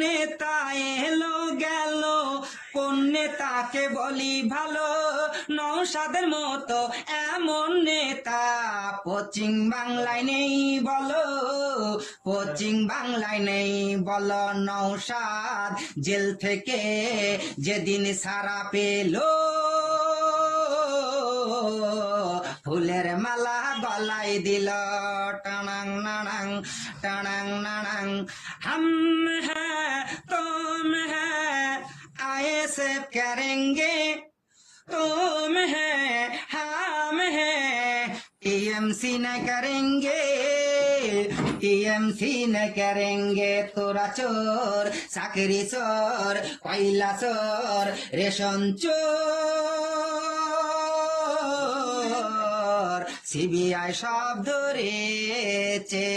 নেতা এলো গেল, কোন নেতাকে বলি ভালো? নওশাদের মতো এমন নেতা পশ্চিম বাংলায় নেই বলো, পশ্চিম বাংলায় নেই বলো। নওশাদ জেল থেকে যেদিন সারা পেলো, ফুলের মালা গলায় দিল, টানাং নানাং টানাং নানাং। हम हैं तुम हैं आईएसएफ करेंगे, तुम हैं हम हैं टीएमसी न करेंगे, टीएमसी न करेंगे। तोरा चोर চাকরি চোর, কয়লা চোর, রেশন চোর, সিবিআই সব ধরেছে।